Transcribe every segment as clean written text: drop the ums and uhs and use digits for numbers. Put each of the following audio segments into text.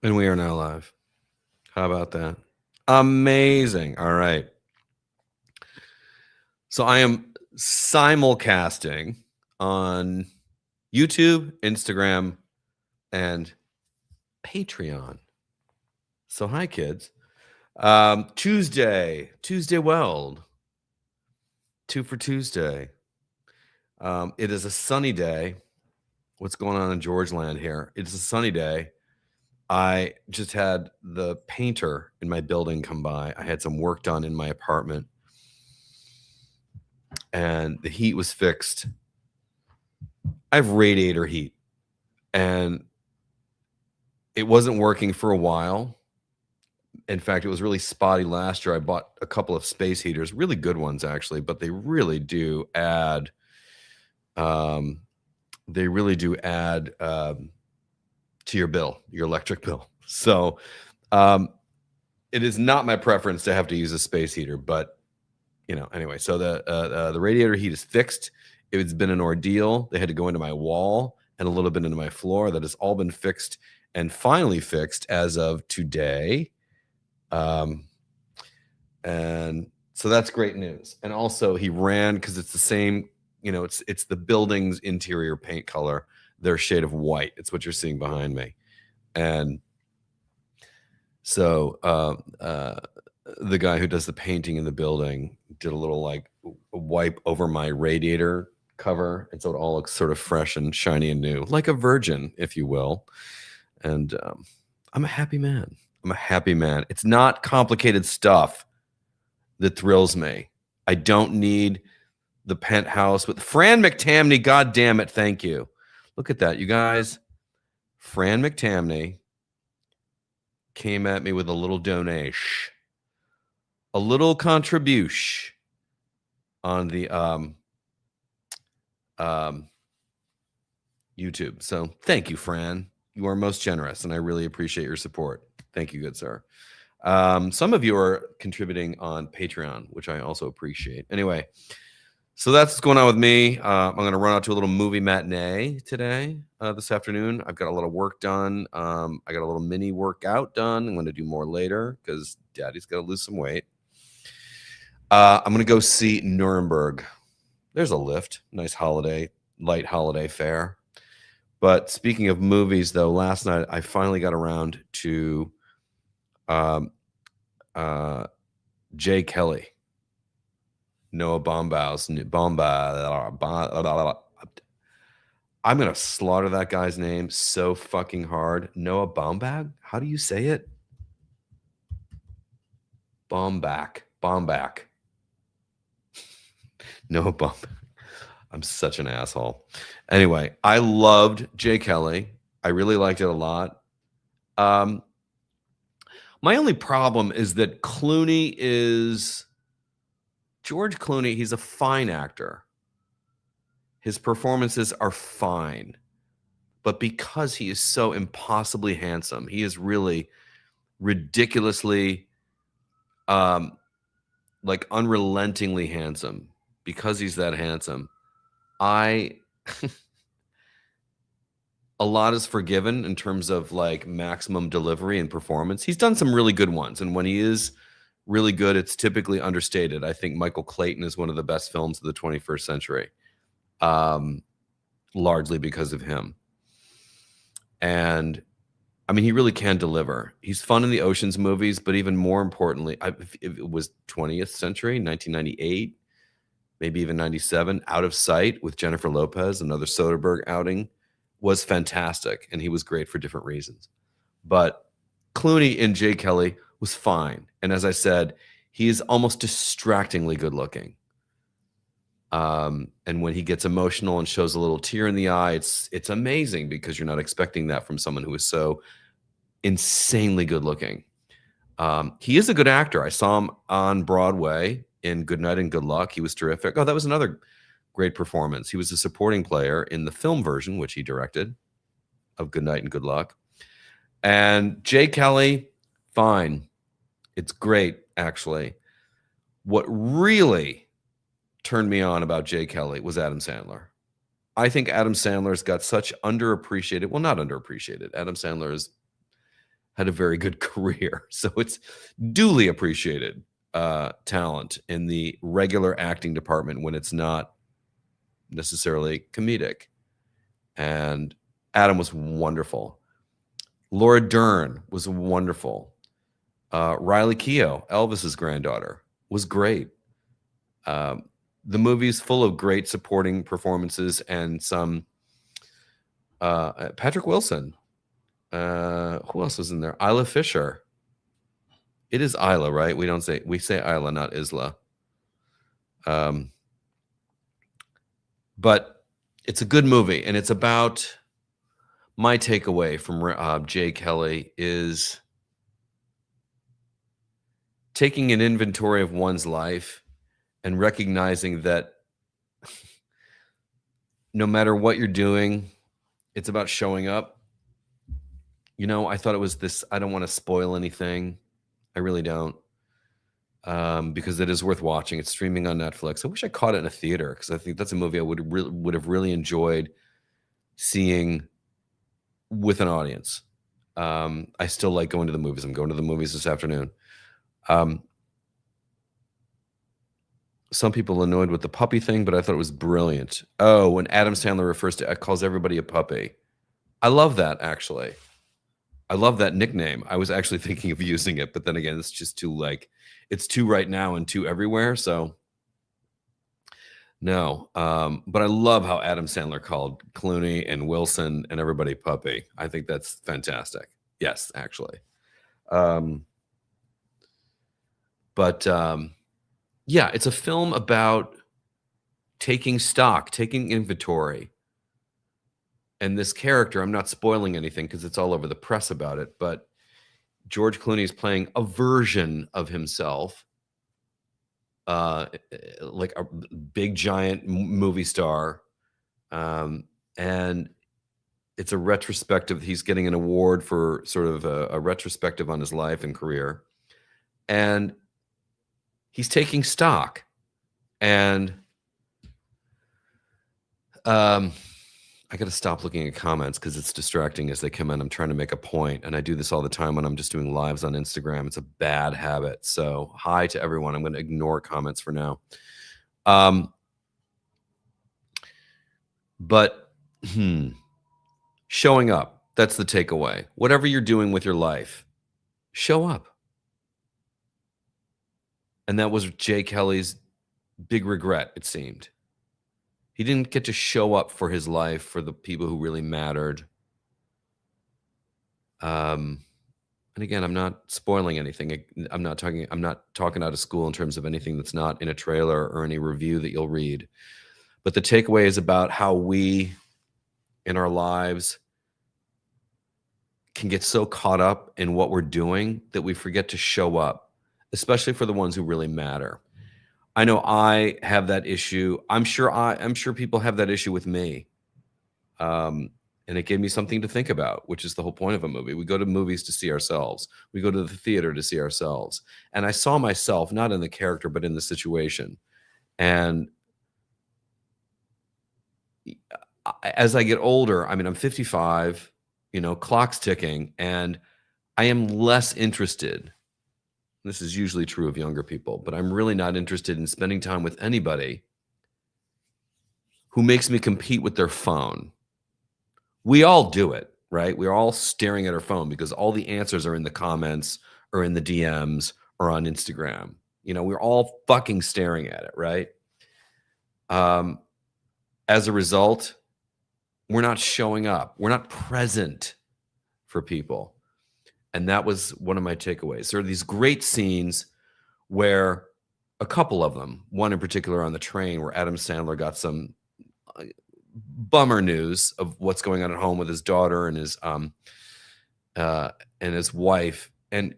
And we are now live. How about that? Amazing. All right. So I am simulcasting on YouTube, Instagram, and Patreon. So hi, kids. Tuesday Weld. 2 for Tuesday. It is a sunny day. What's going on in George Land here? It's a sunny day. I just had the painter in my building come by. I had some work done in my apartment, and the heat was fixed. I have radiator heat, and it wasn't working for a while. In fact, it was really spotty last year. I bought a couple of space heaters, really good ones actually, but they really do add to your bill, your electric bill. So it is not my preference to have to use a space heater, but anyway, so the radiator heat is fixed. It's been an ordeal. They had to go into my wall and a little bit into my floor. That has all been fixed and finally fixed as of today. And so that's great news. And also he ran, because it's the same, it's the building's interior paint color, their shade of white. It's what you're seeing behind me. And so the guy who does the painting in the building did a little like wipe over my radiator cover, and so it all looks sort of fresh and shiny and new, like a virgin, if you will. And I'm a happy man. It's not complicated stuff that thrills me. I don't need the penthouse with Fran McTamney. God damn it. Thank you. Look at that, you guys. Fran McTamney came at me with a little donation, a little contribution on the YouTube. So thank you, Fran. You are most generous, and I really appreciate your support. Thank you, good sir. Some of you are contributing on Patreon, which I also appreciate. Anyway, so that's what's going on with me. I'm going to run out to a little movie matinee today, this afternoon. I've got a lot of work done. I got a little mini workout done. I'm going to do more later because Daddy's got to lose some weight. I'm going to go see Nuremberg. There's a lift. Nice light holiday fare. But speaking of movies, though, last night I finally got around to Jay Kelly, Noah Baumbach's I'm going to slaughter that guy's name so fucking hard. Noah Baumbach? How do you say it? Baumbach. Noah Baumbach. I'm such an asshole. Anyway, I loved Jay Kelly. I really liked it a lot. My only problem is that George Clooney, he's a fine actor. His performances are fine. But because he is so impossibly handsome, he is really ridiculously, like unrelentingly handsome. Because he's that handsome, a lot is forgiven in terms of like maximum delivery and performance. He's done some really good ones, and when he is really good, it's typically understated. I think Michael Clayton is one of the best films of the 21st century, largely because of him. And I mean, he really can deliver. He's fun in the Ocean's movies, but even more importantly, if it was 20th century, 1998, maybe even 97, Out of Sight with Jennifer Lopez, another Soderbergh outing, was fantastic, and he was great for different reasons. But Clooney in Jay Kelly was fine. And as I said, he is almost distractingly good looking. And when he gets emotional and shows a little tear in the eye, it's amazing, because you're not expecting that from someone who is so insanely good looking. He is a good actor. I saw him on Broadway in Good Night and Good Luck. He was terrific. Oh, that was another great performance. He was a supporting player in the film version, which he directed, of Good Night and Good Luck. And Jay Kelly, fine. It's great, actually. What really turned me on about Jay Kelly was Adam Sandler. I think Adam Sandler's got such underappreciated, well, not underappreciated. Adam Sandler is had a very good career. So it's duly appreciated talent in the regular acting department when it's not necessarily comedic. And Adam was wonderful. Laura Dern was wonderful. Riley Keough, Elvis's granddaughter, was great. The movie's full of great supporting performances and some Patrick Wilson. Who else was in there? Isla Fisher. It is Isla, right? We say Isla, not Isla. But it's a good movie, and it's about, my takeaway from Jay Kelly is taking an inventory of one's life and recognizing that no matter what you're doing, it's about showing up. I thought it was this, I don't want to spoil anything. I really don't. Because it is worth watching. It's streaming on Netflix. I wish I caught it in a theater because I think that's a movie I would have really enjoyed seeing with an audience. I still like going to the movies. I'm going to the movies this afternoon. Some people are annoyed with the puppy thing, but I thought it was brilliant. Oh, when Adam Sandler calls everybody a puppy. I love that, actually. I love that nickname. I was actually thinking of using it, but then again, it's just too it's too right now and too everywhere. So no, but I love how Adam Sandler called Clooney and Wilson and everybody puppy. I think that's fantastic. Yes, actually. Yeah, it's a film about taking stock, taking inventory. And this character, I'm not spoiling anything because it's all over the press about it, but George Clooney is playing a version of himself, like a big giant movie star. And it's a retrospective. He's getting an award for sort of a retrospective on his life and career. And he's taking stock. And I got to stop looking at comments because it's distracting as they come in. I'm trying to make a point, and I do this all the time when I'm just doing lives on Instagram. It's a bad habit. So hi to everyone. I'm going to ignore comments for now. But showing up, that's the takeaway. Whatever you're doing with your life, show up. And that was Jay Kelly's big regret, it seemed. He didn't get to show up for his life, for the people who really mattered. And again, I'm not spoiling anything. I'm not talking out of school in terms of anything that's not in a trailer or any review that you'll read. But the takeaway is about how we, in our lives, can get so caught up in what we're doing that we forget to show up, especially for the ones who really matter. I know I have that issue. I'm sure people have that issue with me. And it gave me something to think about, which is the whole point of a movie. We go to movies to see ourselves. We go to the theater to see ourselves. And I saw myself, not in the character, but in the situation. And as I get older, I mean, I'm 55, clock's ticking, and I am less interested. This is usually true of younger people, but I'm really not interested in spending time with anybody who makes me compete with their phone. We all do it, right? We're all staring at our phone because all the answers are in the comments or in the DMs or on Instagram. We're all fucking staring at it, right? As a result, we're not showing up. We're not present for people. And that was one of my takeaways. There are these great scenes where a couple of them, one in particular on the train where Adam Sandler got some bummer news of what's going on at home with his daughter and his wife. And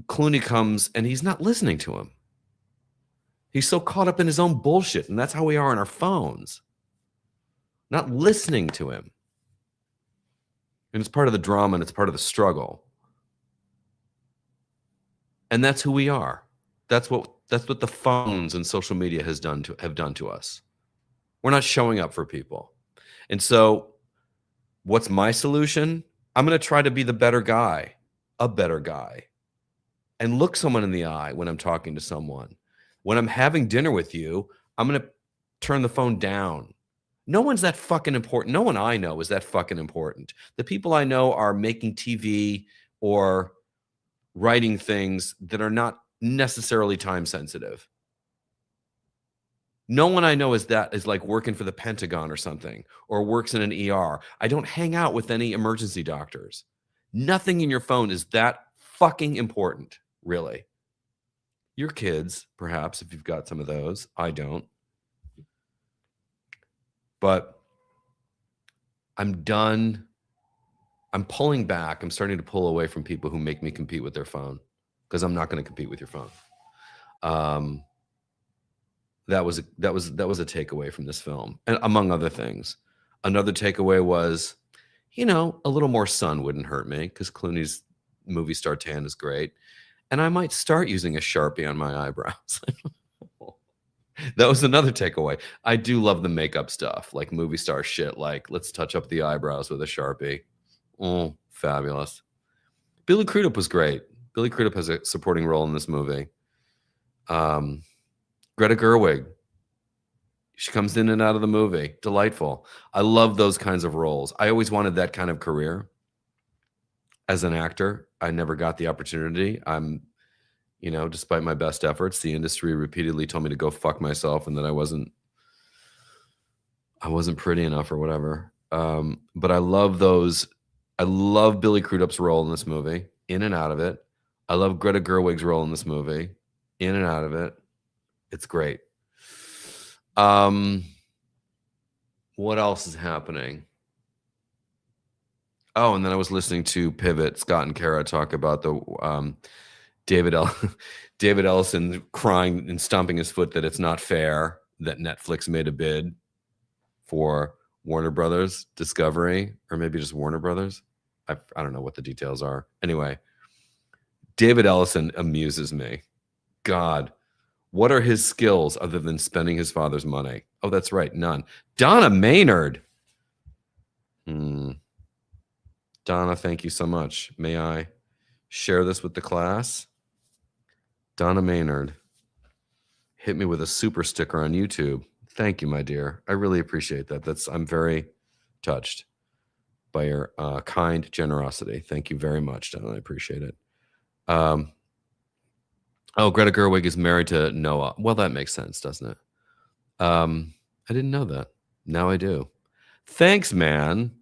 Clooney comes and he's not listening to him. He's so caught up in his own bullshit. And that's how we are on our phones. Not listening to him. And it's part of the drama and it's part of the struggle. And that's who we are. That's what the phones and social media have done to us. We're not showing up for people. And so what's my solution? I'm going to try to be the better guy. a better guy and look someone in the eye when I'm talking to someone. When I'm having dinner with you, I'm going to turn the phone down. No one's that fucking important. No one I know is that fucking important. The people I know are making TV or writing things that are not necessarily time sensitive. No one I know is like working for the Pentagon or something, or works in an ER. I don't hang out with any emergency doctors. Nothing in your phone is that fucking important, really. Your kids, perhaps, if you've got some of those. I don't. But I'm done. I'm pulling back. I'm starting to pull away from people who make me compete with their phone, because I'm not going to compete with your phone. That was a takeaway from this film, and among other things. Another takeaway was, a little more sun wouldn't hurt me, because Clooney's movie star tan is great, and I might start using a Sharpie on my eyebrows. That was another takeaway. I do love the makeup stuff, like movie star shit, like let's touch up the eyebrows with a Sharpie. Oh, fabulous. Billy Crudup was great. Billy Crudup has a supporting role in this movie. Greta Gerwig, she comes in and out of the movie. Delightful. I love those kinds of roles. I always wanted that kind of career as an actor. I never got the opportunity. Despite my best efforts, the industry repeatedly told me to go fuck myself and that I wasn't pretty enough or whatever. But I love those. I love Billy Crudup's role in this movie, in and out of it. I love Greta Gerwig's role in this movie, in and out of it. It's great. What else is happening? Oh, and then I was listening to Pivot, Scott and Kara talk about the David Ellison crying and stomping his foot that it's not fair that Netflix made a bid for Warner Brothers Discovery, or maybe just Warner Brothers. I don't know what the details are. Anyway, David Ellison amuses me. God, what are his skills other than spending his father's money? Oh, that's right, none. Donna Maynard. Donna, thank you so much. May I share this with the class? Donna Maynard hit me with a super sticker on YouTube. Thank you, my dear. I really appreciate that. I'm very touched by your kind generosity. Thank you very much, Donna. I appreciate it. Greta Gerwig is married to Noah. Well, that makes sense, doesn't it? I didn't know that. Now I do. Thanks, man.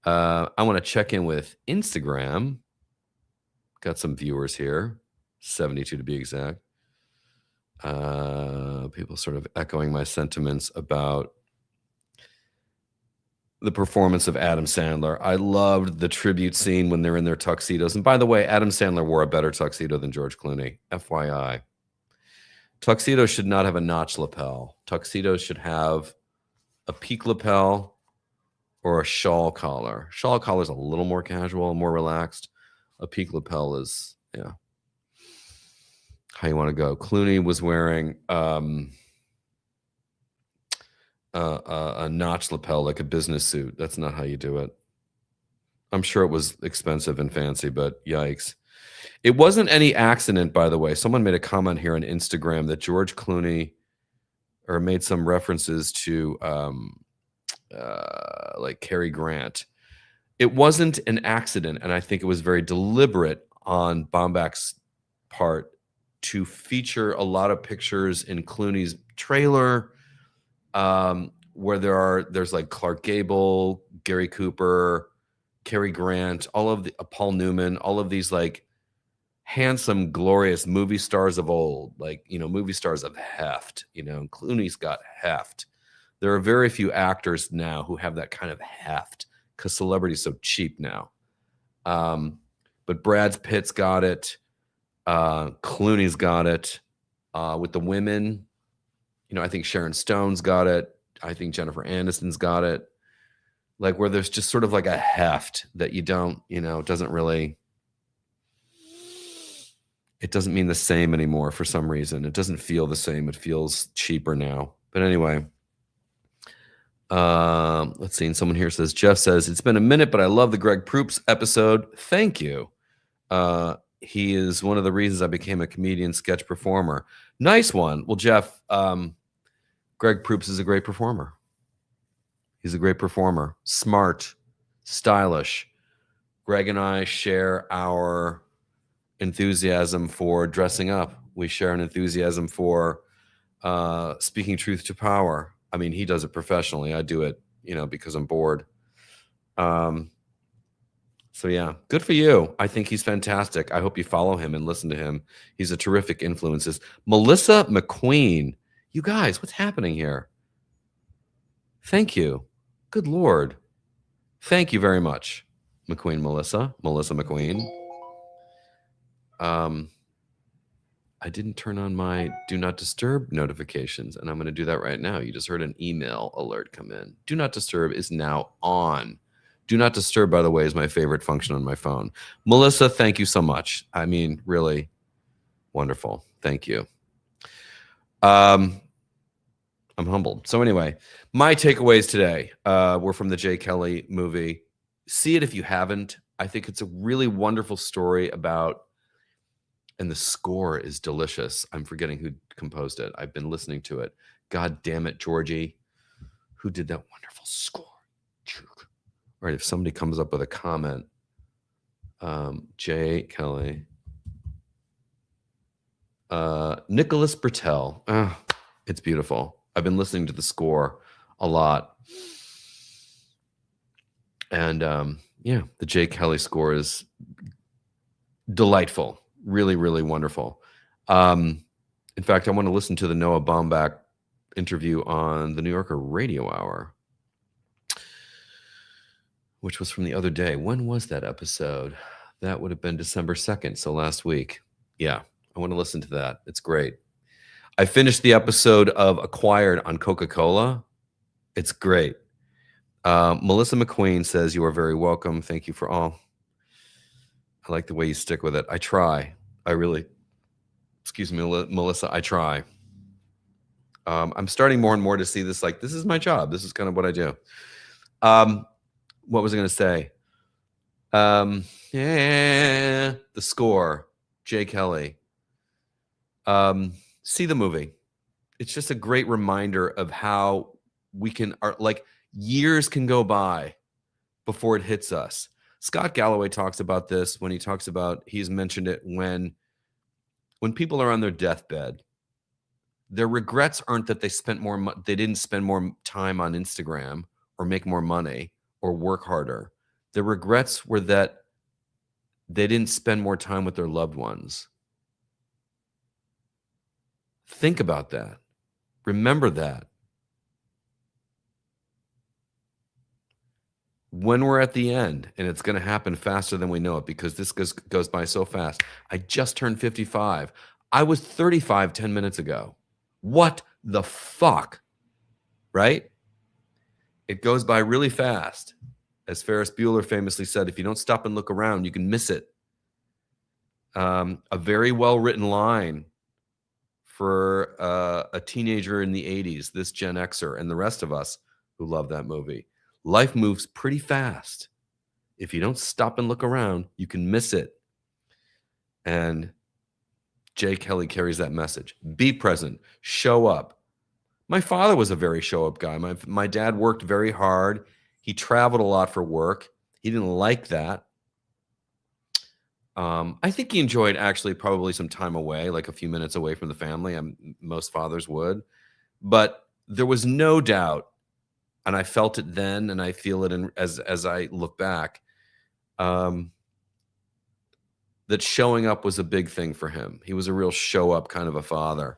I want to check in with Instagram. Got some viewers here, 72 to be exact. People sort of echoing my sentiments about the performance of Adam Sandler. I loved the tribute scene when they're in their tuxedos. And by the way, Adam Sandler wore a better tuxedo than George Clooney. FYI. Tuxedos should not have a notch lapel. Tuxedos should have a peak lapel or a shawl collar. Shawl collar is a little more casual, more relaxed. A peak lapel is, how you want to go. Clooney was wearing a notch lapel like a business suit. That's not how you do it. I'm sure it was expensive and fancy, but yikes. It wasn't any accident, by the way. Someone made a comment here on Instagram that George Clooney, or made some references to like Cary Grant. It wasn't an accident, and I think it was very deliberate on Baumbach's part to feature a lot of pictures in Clooney's trailer, where there's like Clark Gable, Gary Cooper, Cary Grant, all of the Paul Newman, all of these like handsome, glorious movie stars of old, like, movie stars of heft. Clooney's got heft. There are very few actors now who have that kind of heft, because celebrity's so cheap now. But Brad Pitt's got it. Clooney's got it. With the women, I think Sharon Stone's got it. I think Jennifer Aniston's got it. Like, where there's just sort of like a heft that you don't, it doesn't mean the same anymore for some reason. It doesn't feel the same. It feels cheaper now. But anyway, let's see. And someone here says, Jeff says, it's been a minute, but I love the Greg Proops episode. Thank you. He is one of the reasons I became a comedian sketch performer. Nice one. Well, Jeff, Greg Proops is a great performer. He's a great performer. Smart, stylish. Greg and I share our enthusiasm for dressing up. We share an enthusiasm for speaking truth to power. I mean, he does it professionally. I do it, because I'm bored. So yeah, good for you. I think he's fantastic. I hope you follow him and listen to him. He's a terrific influence. Melissa McQueen. You guys, what's happening here? Thank you. Good Lord. Thank you very much, Melissa McQueen. I didn't turn on my do not disturb notifications, and I'm going to do that right now. You just heard an email alert come in. Do not disturb is now on. Do not disturb, by the way, is my favorite function on my phone. Melissa, thank you so much. I mean, really wonderful. Thank you. I'm humbled. So anyway, my takeaways today were from the Jay Kelly movie. See it if you haven't. I think it's a really wonderful story about, and the score is delicious. I'm forgetting who composed it. I've been listening to it. God damn it, Georgie. Who did that wonderful score? All right, if somebody comes up with a comment, Jay Kelly. Nicholas Bertel. It's beautiful. I've been listening to the score a lot. And the Jay Kelly score is delightful. Really, really wonderful. In fact, I want to listen to the Noah Baumbach interview on the New Yorker Radio Hour, which was from the other day. When was that episode? That would have been December 2nd, so last week. Yeah, I want to listen to that. It's great. I finished the episode of Acquired on Coca-Cola. It's great. Melissa McQueen says, you are very welcome. Thank you for all. I like the way you stick with it. I try. I really, excuse me, Melissa, I try. I'm starting more and more to see this like, this is my job. This is kind of what I do. What was I going to say? Yeah, the score, Jay Kelly. See the movie. It's just a great reminder of how we can, like, years can go by before it hits us. Scott Galloway talks about this when he talks about, he's mentioned it when people are on their deathbed, their regrets aren't that they didn't spend more time on Instagram or make more money or work harder. The regrets were that they didn't spend more time with their loved ones. Think about that. Remember that. When we're at the end, and it's going to happen faster than we know it because this goes by so fast. I just turned 55. I was 35 10 minutes ago. What the fuck? Right? It goes by really fast. As Ferris Bueller famously said, if you don't stop and look around, you can miss it. A very well-written line for a teenager in the 80s, this Gen Xer, and the rest of us who love that movie. Life moves pretty fast. If you don't stop and look around, you can miss it. And Jay Kelly carries that message. Be present. Show up. My father was a very show-up guy. My dad worked very hard. He traveled a lot for work. He didn't like that. I think he enjoyed actually probably some time away, like a few minutes away from the family. Most fathers would. But there was no doubt, and I felt it then, and I feel it as I look back, that showing up was a big thing for him. He was a real show-up kind of a father.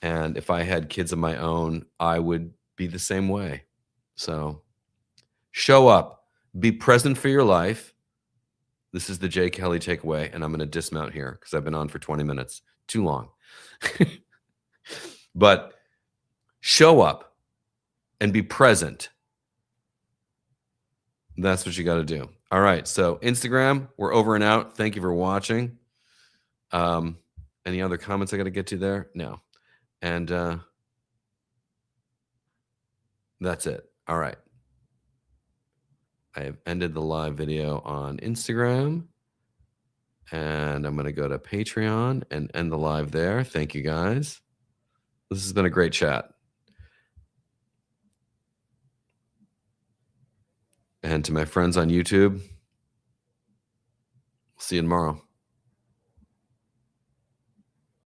And if I had kids of my own, I would be the same way. So show up. Be present for your life. This is the Jay Kelly takeaway, and I'm going to dismount here because I've been on for 20 minutes. Too long. But show up and be present. That's what you got to do. All right. So Instagram, we're over and out. Thank you for watching. Any other comments I got to get to there? No. And that's it. All right. I have ended the live video on Instagram. And I'm going to go to Patreon and end the live there. Thank you guys. This has been a great chat. And to my friends on YouTube, see you tomorrow.